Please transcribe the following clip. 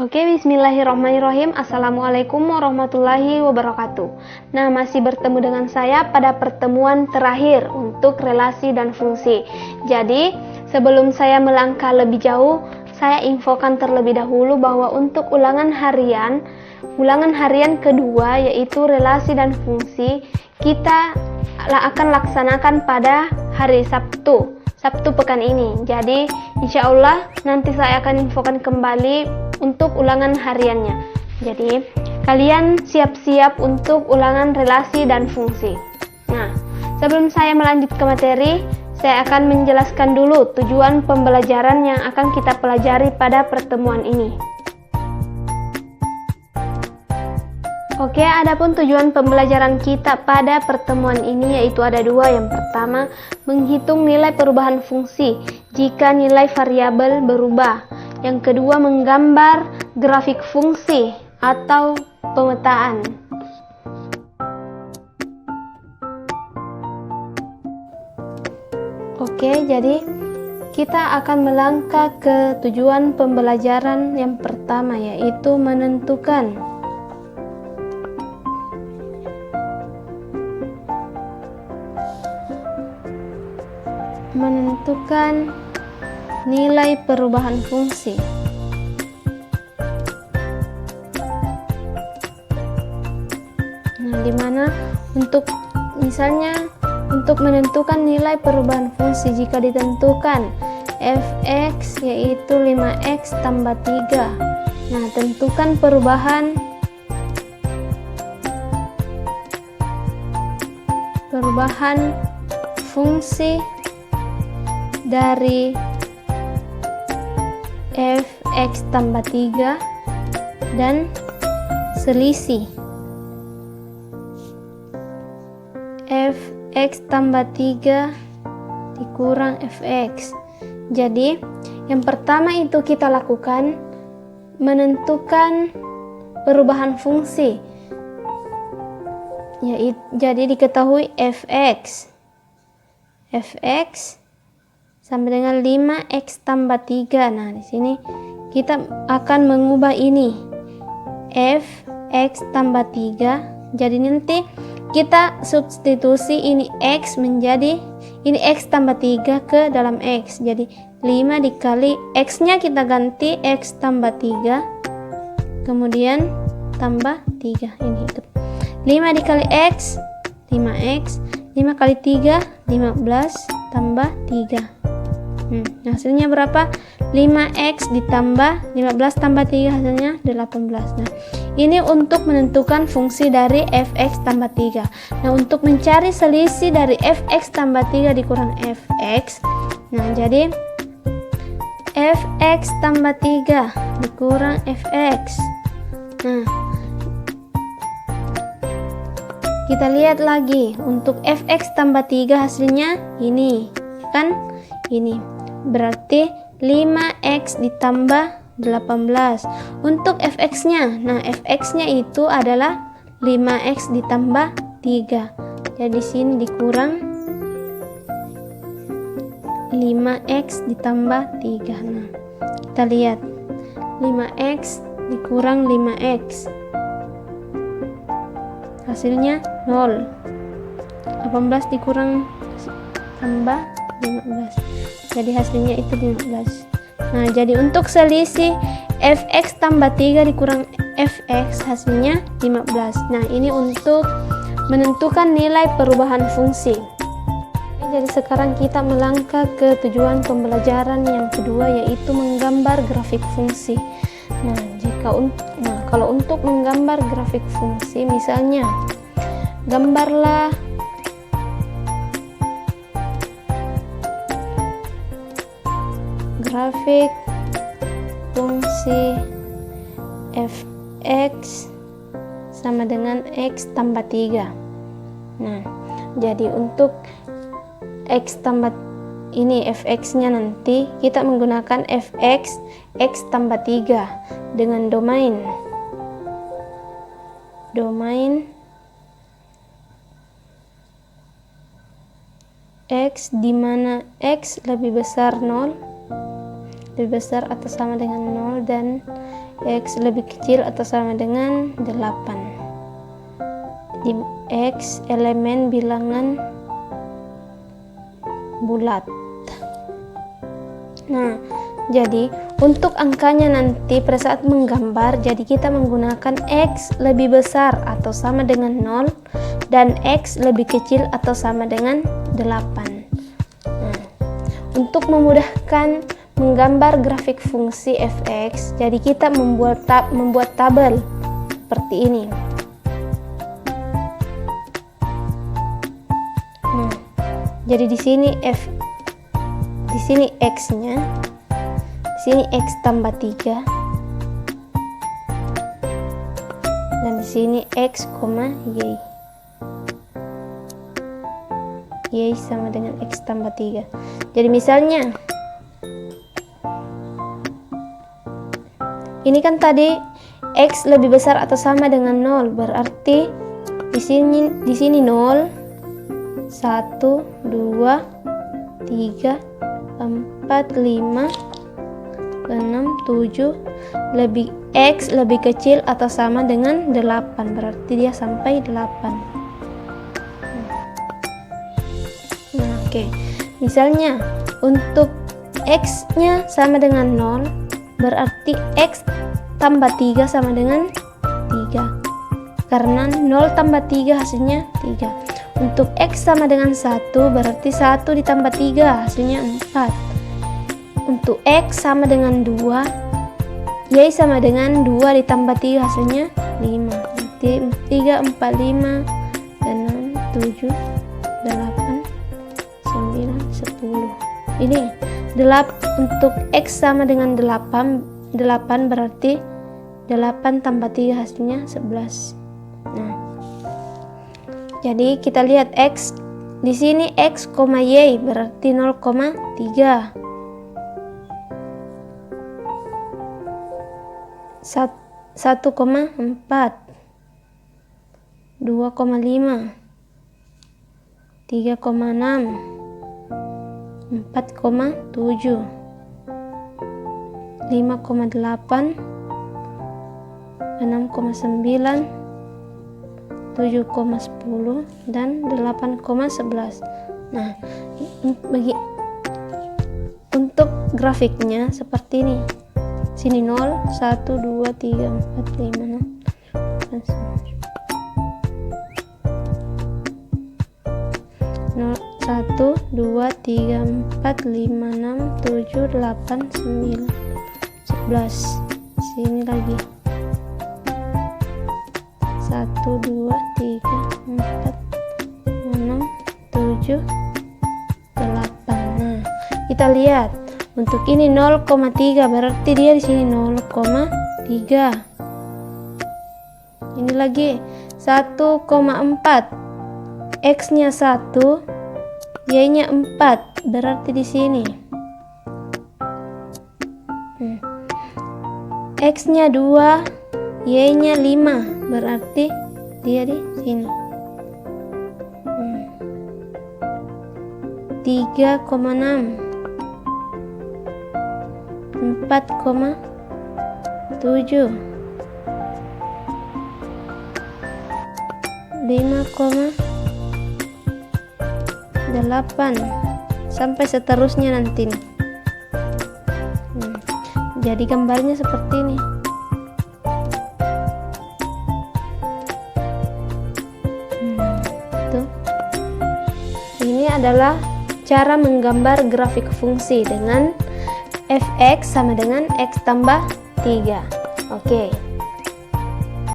Oke, bismillahirrahmanirrahim. Assalamualaikum warahmatullahi wabarakatuh. Nah, masih bertemu dengan saya pada pertemuan terakhir untuk relasi dan fungsi. Jadi, sebelum saya melangkah lebih jauh, saya infokan terlebih dahulu bahwa untuk ulangan harian kedua, yaitu relasi dan fungsi, kita akan laksanakan pada hari Sabtu pekan ini. Jadi insya Allah nanti saya akan infokan kembali untuk ulangan hariannya. Jadi kalian siap-siap untuk ulangan relasi dan fungsi. Nah, sebelum saya melanjut ke materi, saya akan menjelaskan dulu tujuan pembelajaran yang akan kita pelajari pada pertemuan ini. Oke, adapun tujuan pembelajaran kita pada pertemuan ini yaitu ada dua. Yang pertama, menghitung nilai perubahan fungsi jika nilai variabel berubah. Yang kedua, menggambar grafik fungsi atau pemetaan. Oke, jadi kita akan melangkah ke tujuan pembelajaran yang pertama, yaitu menentukan nilai perubahan fungsi. Nah, dimana untuk menentukan nilai perubahan fungsi jika ditentukan fx yaitu 5x tambah 3. Nah, tentukan perubahan fungsi dari fx tambah 3 dan selisih fx tambah 3 dikurang fx. Jadi yang pertama itu kita lakukan menentukan perubahan fungsi, jadi diketahui fx sama dengan 5x tambah 3. Nah, di sini kita akan mengubah ini fx tambah 3. Jadi nanti kita substitusi ini x menjadi ini x tambah 3 ke dalam x. Jadi 5 dikali x-nya kita ganti x tambah 3. Kemudian tambah 3. Ini hidup. 5 dikali x 5x. 5 kali 3 15 tambah 3. Hasilnya berapa? 5x ditambah 15 tambah 3 hasilnya 18. Nah, ini untuk menentukan fungsi dari fx tambah 3. Nah, untuk mencari selisih dari fx tambah 3 dikurang fx. Nah, jadi fx tambah 3 dikurang fx. Nah, kita lihat lagi untuk fx tambah 3 hasilnya ini kan, ini berarti 5x ditambah 18 untuk fx-nya. Nah, fx-nya itu adalah 5x ditambah 3. Jadi sini dikurang 5x ditambah 3. Nah, kita lihat 5x dikurang 5x hasilnya 0. 18 dikurang tambah 15. Jadi hasilnya itu 15. Nah, jadi untuk selisih fx tambah 3 dikurang fx hasilnya 15. Nah, ini untuk menentukan nilai perubahan fungsi. Jadi sekarang kita melangkah ke tujuan pembelajaran yang kedua, yaitu menggambar grafik fungsi. Nah, kalau untuk menggambar grafik fungsi, misalnya gambarlah grafik fungsi fx sama dengan x tambah 3. Nah, jadi untuk x tambah ini fx-nya nanti kita menggunakan fx x tambah 3 dengan domain x, di mana x lebih besar 0, lebih besar atau sama dengan 0, dan X lebih kecil atau sama dengan 8. Di X elemen bilangan bulat. Nah, jadi untuk angkanya nanti pada saat menggambar, jadi kita menggunakan X lebih besar atau sama dengan 0 dan X lebih kecil atau sama dengan 8. Nah, untuk memudahkan menggambar grafik fungsi f(x), jadi kita membuat tabel seperti ini. Nah, jadi di sini x-nya, di sini x tambah 3, dan di sini x, y. Y sama dengan x tambah 3. Jadi misalnya ini kan tadi x lebih besar atau sama dengan 0, berarti di sini 0, 1, 2, 3, 4, 5, 6, 7, x lebih kecil atau sama dengan 8, berarti dia sampai 8. Nah, oke. Misalnya untuk x-nya sama dengan 0, berarti x tambah 3 sama dengan 3. Karena 0 tambah 3 hasilnya 3. Untuk x sama dengan 1, berarti 1 ditambah 3 hasilnya 4. Untuk x sama dengan 2, y sama dengan 2 ditambah 3 hasilnya 5. Berarti 3, 4, 5, 6, 7, 8, 9, 10. Ini untuk x sama dengan 8 berarti 8 tambah 3 hasilnya 11. Nah, jadi kita lihat x di sini x, y berarti 0,3. 1,4, 2,5, 3,6, 4,7, 5,8, 6,9, 7,10, dan 8,11. Nah, untuk grafiknya seperti ini. Sini 0, 1, 2, 3, 4, 5, 6, 1, 2, 3, 4, 5, 6, 7, 8, 9, 11. Sini lagi 1, 2, 3, 4, 6, 7, 8. Nah, kita lihat untuk ini 0,3 berarti dia di sini 0,3. Ini lagi 1,4, x-nya 1, y-nya 4, berarti di sini. X-nya 2, y-nya 5, berarti dia di sini. 3,6, 4,7, 5,8, sampai seterusnya nanti nih. Jadi gambarnya seperti ini. Tuh. Ini adalah cara menggambar grafik fungsi dengan f(x) sama dengan x tambah 3. Oke.